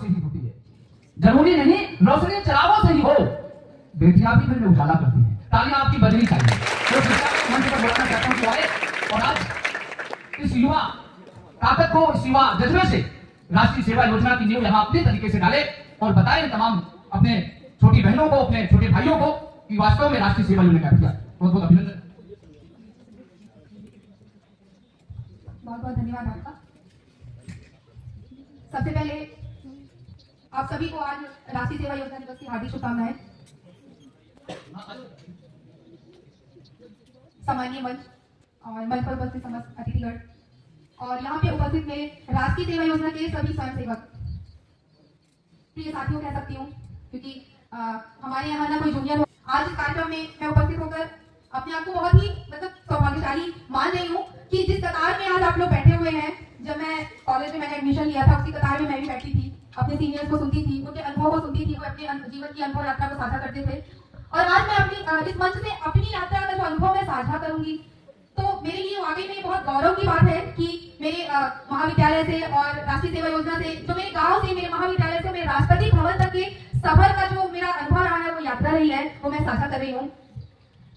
से ही होती है, जरूरी नहीं रोशनी चरागों से ही हो। बेटियां भी घर में उजाला करती हैं, तालियां आपकी बजनी चाहिए। तो मंच पर बोलना चाहता हूं कि आए और आज इस युवा ताकत को, इस युवा जज्बे से राष्ट्रीय सेवा योजना की नींव यहां अपने तरीके से डाले और बताएं तमाम अपने छोटी बहनों को, अपने छोटे भाइयों को कि वास्तव में राष्ट्रीय सेवा योजना क्या किया। बहुत बहुत अभिनंदन। बहुत बहुत धन्यवाद आपका। सबसे पहले आप सभी को आज राष्ट्रीय सेवा योजना दिवस की हार्दिक शुभकामनाएं। सामान्य मंच और मंच पर उपस्थित समस्त अतिथिगण और यहाँ पे उपस्थित मेरे राष्ट्रीय सेवा योजना के सभी स्वयंसेवक, प्रिय साथियों कह सकती हूँ क्योंकि हमारे यहाँ ना कोई जूनियर हो। आज इस कार्यक्रम में मैं उपस्थित होकर अपने आप को बहुत ही सौभाग्यशाली मान रही हूँ कि जिस कतार में आज आप लोग बैठे हुए हैं, जब मैं कॉलेज में मैंने एडमिशन लिया था उसी कतार में मैं भी बैठी थी, अपने सीनियर्स को सुनती थी, उनके अनुभव को सुनती थी, वो अपने जीवन की अनुभव यात्रा को साझा करते थे। और आज मैं अपनी इस मंच से अपनी यात्रा का जो अनुभव मैं साझा करूंगी, तो मेरे लिए वाकई में बहुत गौरव की बात है कि मेरे महाविद्यालय से और राष्ट्रीय सेवा योजना से, जो मेरे गांव से, मेरे महाविद्यालय से मेरे राष्ट्रपति भवन तक के सफर का जो मेरा अनुभव रहा है, वो यात्रा रही है, वो मैं साझा कर रही हूँ।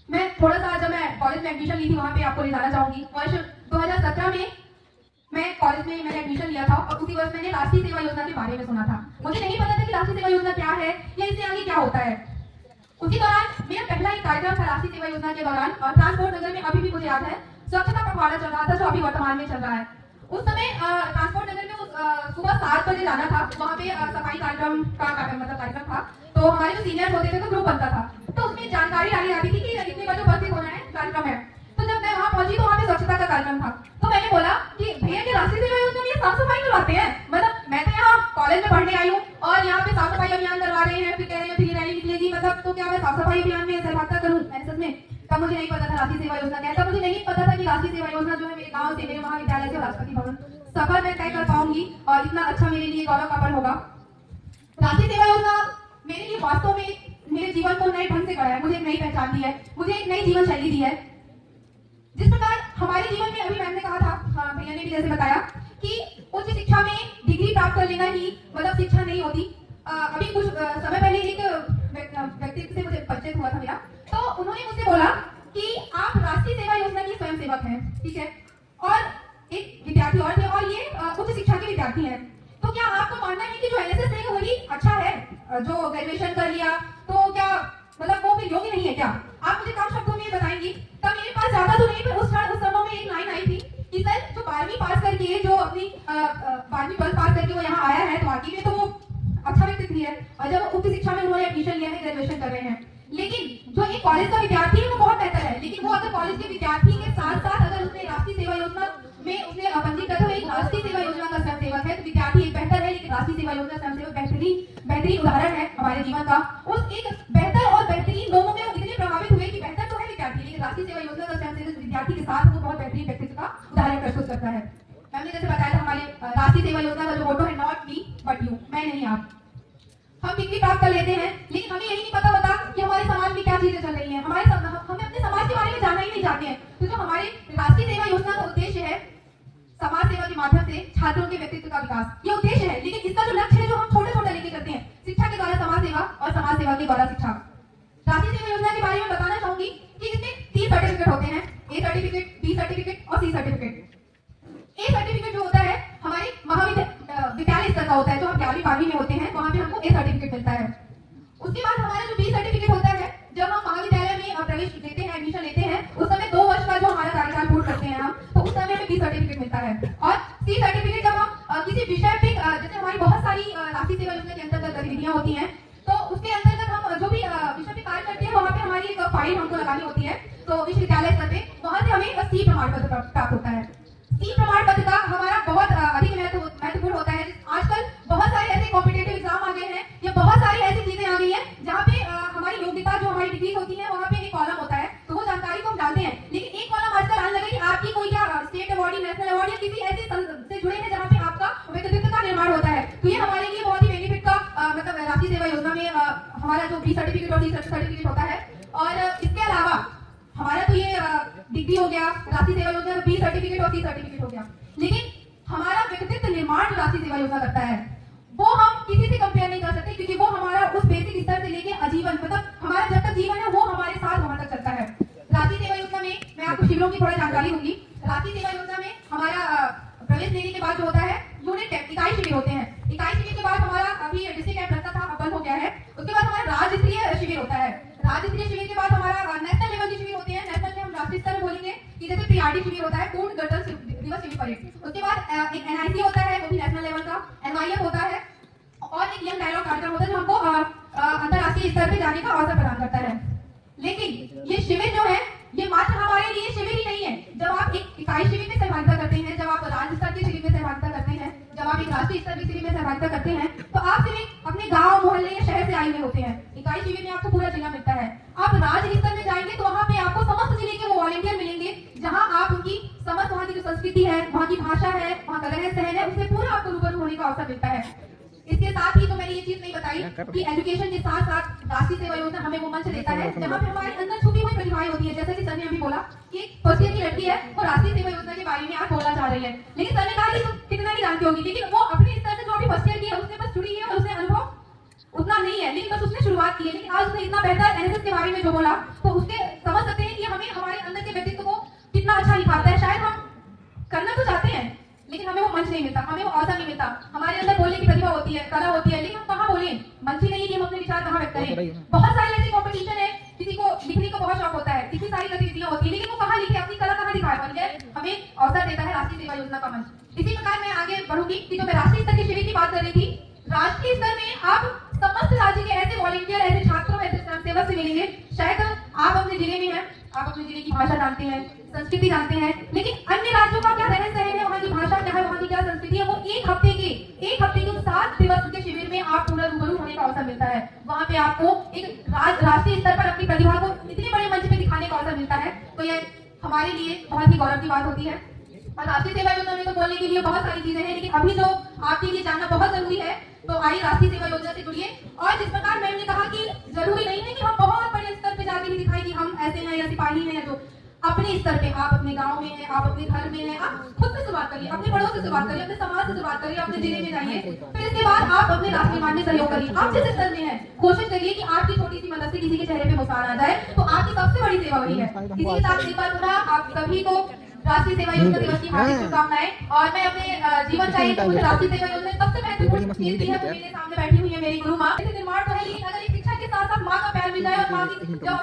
मैं थोड़ा सा, जब मैं कॉलेज में एडमिशन ली थी वहां पे आपको ले जाना चाहूंगी। वर्ष 2017 में मैं कॉलेज में मैंने एडमिशन लिया था और उसी वर्ष मैंने राष्ट्रीय सेवा योजना के बारे में सुना था। मुझे नहीं पता था कि राष्ट्रीय सेवा योजना क्या है या इससे आगे क्या होता है। उसी दौरान मेरा पहला एक कार्यक्रम था राष्ट्रीय सेवा योजना के दौरान, और ट्रांसपोर्ट नगर में अभी भी मुझे याद है स्वच्छता पखवाड़ा चल रहा था, जो अभी वर्तमान में चल रहा है। उस समय ट्रांसपोर्ट नगर में सुबह 7 बजे जाना था, वहाँ पे सफाई कार्यक्रम का कार्यक्रम था। तो हमारे जो सीनियर्स होते थे तो ग्रुप बनता था, तो उसमें जानकारी डाली जाती थी कि इतने बजे उपस्थित होना है, कार्यक्रम है। तो जब मैं वहाँ पहुंची तो वहाँ पे स्वच्छता का कार्यक्रम था, तो मैंने बोला कि भैया के राष्ट्रीय सेवा योजना में साफ सफाई करवाते हैं, मतलब मैं तो यहाँ कॉलेज में पढ़ने आई हूँ और यहाँ पे साफ सफाई अभियान करवा रहे हैं, फिर कह रहे हैं फ्री रैली निकलेगी, मतलब तो क्या मैं साफ सफाई अभियान में सहभागिता करूँ? मैंने सच में तब मुझे नहीं पता था राष्ट्रीय सेवा योजना क्या है, तब मुझे नहीं पता था कि राष्ट्रीय सेवा योजना जो है मेरे गाँव से, मेरे महाविद्यालय से राष्ट्रपति भवन सफर में तय कर पाऊंगी और इतना अच्छा मेरे लिए गौरव का पल होगा। राष्ट्रीय सेवा योजना मेरे लिए वास्तव में मेरे जीवन को नए ढंग से गढ़ा है, मुझे एक नई पहचान दी है, मुझे एक नई जीवन शैली दी है। जिस प्रकार हमारे जीवन में, अभी मैम ने कहा था, भैया ने भी जैसे बताया कि उच्च शिक्षा में डिग्री प्राप्त कर लेना ही मतलब शिक्षा नहीं होती। अभी कुछ समय पहले एक व्यक्ति से मुझे परिचय हुआ था मेरा, तो उन्होंने मुझसे बोला कि आप राष्ट्रीय सेवा योजना की स्वयंसेवक हैं, ठीक है, और एक विद्यार्थी और थे और ये उच्च शिक्षा के विद्यार्थी हैं। तो क्या आपको मानना है कि जो एनएसएस है वही अच्छा है, जो ग्रेजुएशन कर लिया तो क्या मतलब वो फिर योग्य नहीं है क्या? आप मुझे कम शब्दों में बताएंगी। तब मेरे पास ज्यादा तो नहीं, पर उस समय में एक लाइन आई थी कि सर जो 12वीं पास करके, जो अपनी 12वीं 12 पास करके वो यहाँ आया है, तो वाकई में तो वो अच्छा व्यक्ति है, और जब उच्च शिक्षा में उन्होंने एडमिशन लिया है, ग्रेजुएशन कर रहे हैं। लेकिन जो एक कॉलेज का विद्यार्थी है वो बहुत बेहतर है, लेकिन वो अगर कॉलेज के विद्यार्थी के साथ साथ अगर उसने राष्ट्रीय सेवा योजना में उसने पंजीकृत हुए एक राष्ट्रीय सेवा योजना का स्वयंसेवक है, तो विद्यार्थी एक बेहतर है, लेकिन राष्ट्रीय सेवा योजना स्वयंसेवक बेहतरीन उदाहरण है हमारे जीवन का। उस एक बेहतर और बेहतरीन दोनों में इतने प्रभावित हुए कि बेहतर तो है विद्यार्थी, लेकिन राष्ट्रीय सेवा योजना का स्वयंसेवक विद्यार्थी के साथ वो बहुत बेहतरीन व्यक्तित्व का उदाहरण प्रस्तुत करता है। हमने जैसे बताया था, हमारे राष्ट्रीय सेवा योजना का जो मोटो है नॉट मी बट यू, मैं नहीं आप। हम डिग्री प्राप्त कर लेते हैं, लेकिन हमें यही नहीं पता होता कि हमारे समाज में क्या चीजें चल रही हैं, हमें अपने समाज के बारे में जानना ही नहीं चाहते हैं। तो जो हमारे राष्ट्रीय सेवा योजना का उद्देश्य है समाज सेवा के माध्यम से छात्रों के व्यक्तित्व का विकास, ये उद्देश्य है, लेकिन इसका जो लक्ष्य है जो हम छोटे छोटे लेके करते हैं, शिक्षा के द्वारा समाज सेवा और समाज सेवा के द्वारा शिक्षा। राष्ट्रीय सेवा योजना के बारे में बताना चाहूंगी कि इसमें 3 सर्टिफिकेट होते हैं, ए सर्टिफिकेट, बी सर्टिफिकेट और सी सर्टिफिकेट। ए सर्टिफिकेट जो होता है हमारे महाविद्यालय स्तर का होता है, जो हम 11वीं 12वीं में होते हैं, वहां पे हमको ए सर्टिफिकेट मिलता है। उसके बाद हमारा जो बी सर्टिफिकेट होता है, जब हम महाविद्यालय में प्रवेश लेते हैं, एडमिशन लेते हैं, उस समय 2 वर्ष का जो हमारा कार्यकाल पूर्ण करते हैं हम, तो उस समय हमें बी सर्टिफिकेट मिलता है। और सी सर्टिफिकेट जब हम किसी विषय पे, जैसे हमारी बहुत सारी राष्ट्रीय सेवा योजना के अंतर्गत गतिविधियां होती हैं, तो उसके अंतर्गत हम जो भी विषय पे कार्य करते हैं, वहाँ पे हमारी एक फाइल हमको लगानी होती है, तो विश्वविद्यालय स्तर पे वहां से हमें सी प्रमाण पत्र प्राप्त होता है। सी प्रमाण पत्र का हमारा बहुत अधिक महत्वपूर्ण होता है। आजकल बहुत सारे ऐसे कॉम्पिटिटिव एग्जाम आ गए हैं, या बहुत सारी ऐसी चीजें आ गई हैं जहाँ पे हमारी योग्यता, जो हमारी डिग्री होती है, वहाँ पे एक कॉलम होता है, तो वो जानकारी को हम डालते हैं, लेकिन एक कॉलम आजकल आने लगा कि आपकी कोई क्या स्टेट अवार्ड, नेशनल अवार्ड या किसी ऐसे से जुड़े हैं जहाँ पे आपका व्यक्तित्व का निर्माण होता है। तो ये हमारे लिए बहुत ही बेनिफिट का मतलब राष्ट्रीय सेवा योजना में हमारा जो बी सर्टिफिकेट और सी सर्टिफिकेट होता है। और इसके अलावा हमारा तो ये डिग्री हो गया, राष्ट्रीय सेवा योजना का बी सर्टिफिकेट और सी सर्टिफिकेट हो गया, लेकिन हमारा व्यक्तित्व निर्माण जो राष्ट्रीय सेवा योजना करता है, वो हम किसी की थोड़ा जानकारी दूंगी। राष्ट्रीय सेवा योजना में हमारा प्रवेश लेने के बाद जो होता है यूनिट इकाई शिविर होते हैं। इकाई शिविर के बाद हमारा अभी डिस्ट्रिक्ट कैंप लगता था, अब बंद हो गया है। उसके बाद हमारा राज्य स्तरीय शिविर होता है। राज्य स्तरीय शिविर के बाद हमारा नेशनल लेवल के शिविर होते हैं। नेशनल में हम राष्ट्रीय स्तर में बोलेंगे कि जैसे PRD शिविर होता है, पूर्ण गणतंत्र दिवस शिविर परेड। उसके बाद एक NIC होता है, वो भी नेशनल लेवल का। NYF होता है और एक यंग डायलॉग कार्यक्रम होता है जो हमको अंतरराष्ट्रीय स्तर पे जाने का अवसर प्रदान करता है। लेकिन ये शिविर जो है ये मात्र हमारे लिए शिविर ही नहीं है। जब आप एक इकाई शिविर में सहभागिता करते हैं, जब आप राज्य स्तर के शिविर में सहभागिता करते हैं, जब आप एक राष्ट्रीय स्तर के शिविर में सहभागिता करते हैं, तो आप सिर्फ अपने गांव मोहल्ले या शहर से आए हुए होते हैं। इकाई शिविर में आपको पूरा जिला मिलता है। आप राज्य स्तर में जाएंगे तो वहाँ पे आपको समस्त जिले के वो वॉलंटियर मिलेंगे, जहाँ आप उनकी समस्त वहाँ की जो संस्कृति है, वहाँ की भाषा है, वहाँ का रहन सहन है, उससे पूरा आपको रूबरू होने का अवसर मिलता है। इसके साथ ही तो मैंने ये चीज नहीं बताई कि एजुकेशन के साथ साथ राष्ट्रीय सेवा योजना हमें वो मंच देता है जहाँ पे हमारे अंदर छुपी हुई प्रतिभाएं होती है। जैसे कि सर ने अभी बोला कि फर्स्ट ईयर की लड़की है और राष्ट्रीय सेवा योजना के बारे में आज बोलना चाह रही है, लेकिन सर ने कहा कि तुम कितना नहीं जानती होगी, लेकिन वो अपने स्तर से जो अभी फर्स्ट ईयर की है उसने बस जुड़ी है और उसने अनुभव उतना नहीं है, लेकिन बस उसने शुरुआत की है। लेकिन आज उसने इतना बेहतर NSS के बारे में जो बोला तो उसके समझ सकते हैं कि हमें हमारे अंदर के व्यक्तित्व को कितना अच्छा निखारता है। शायद हम करना तो चाहते हैं लेकिन हमें वो मंच नहीं मिलता, हमें वो अवसर नहीं मिलता। हमारे अंदर बोलने की प्रतिभा होती है, कला होती है, लेकिन हम कहाँ बोलें? मंच ही नहीं है कि हम अपने विचार कहाँ व्यक्त करें। बहुत सारे ऐसे कॉम्पिटिशन है, किसी को लिखने का बहुत शौक होता है, कितनी सारी गतिविधियां होती है, लेकिन वो कहाँ लिखे, अपनी कला कहाँ दिखाए? बन गए हमें अवसर देता है राष्ट्रीय सेवा योजना का मंच। इसी प्रकार मैं आगे बढ़ूंगी कि जो मैं राष्ट्रीय स्तर के शिविर की बात कर रही थी, राष्ट्रीय स्तर में आप समस्त राज्य के ऐसे वॉलंटियर, ऐसे छात्रों, ऐसे स्वयंसेवक से मिलेंगे। शायद आप अपने जिले में हैं, आप अपने जिले की भाषा जानते हैं, संस्कृति जानते हैं, लेकिन अन्य राज्यों का क्या रहन सहन है, वहाँ की भाषा क्या है, वहाँ की क्या संस्कृति है, वो एक हफ्ते के 7 दिवस के शिविर में आप पूरा रूबरू होने का अवसर मिलता है। वहाँ पे आपको एक राष्ट्रीय स्तर पर अपनी प्रतिभा को इतने बड़े मंच पे दिखाने का अवसर मिलता है। तो ये हमारे लिए बहुत ही गौरव की बात होती है। और राष्ट्रीय सेवा योजना में तो बोलने के लिए बहुत सारी चीजें हैं, लेकिन अभी जो आपके लिए जानना बहुत जरूरी है, तो आइए राष्ट्रीय सेवा योजना से जुड़िए। और जिस प्रकार मैम ने कहा कि जरूरी नहीं है कि हम बहुत बड़े स्तर पे जाके ही दिखाएं कि हम ऐसे हैं या सिपाही हैं, या जो अपने स्तर पे आप अपने गांव में हैं, आप अपने घर में हैं, आप खुद से शुरुआत करिए, अपने बड़ों से शुरुआत करिए, अपने समाज से शुरुआत करिए, अपने जिले में जाइए, फिर इसके बाद आप अपने राष्ट्रीय मान में सहयोग करिए। आप जिस स्तर में हैं कोशिश करिए कि आपकी छोटी सी मदद से किसी के चेहरे पे मुस्कान आ जाए, तो आपकी सबसे बड़ी सेवा वही है। इसी के साथ एक बार पुनः आप सभी को राष्ट्रीय सेवा योजना दिवस की हार्दिक शुभकामनाएं। और मैं अपने जीवन का एक मुझे राष्ट्रीय सेवा योजना सबसे महत्वपूर्ण चीज दी है, तो मेरे सामने बैठी हुई है मेरी गुरु माँ। निर्माण तो है, लेकिन अगर एक शिक्षा के साथ साथ माँ का प्यार भी जाए और माँ की जो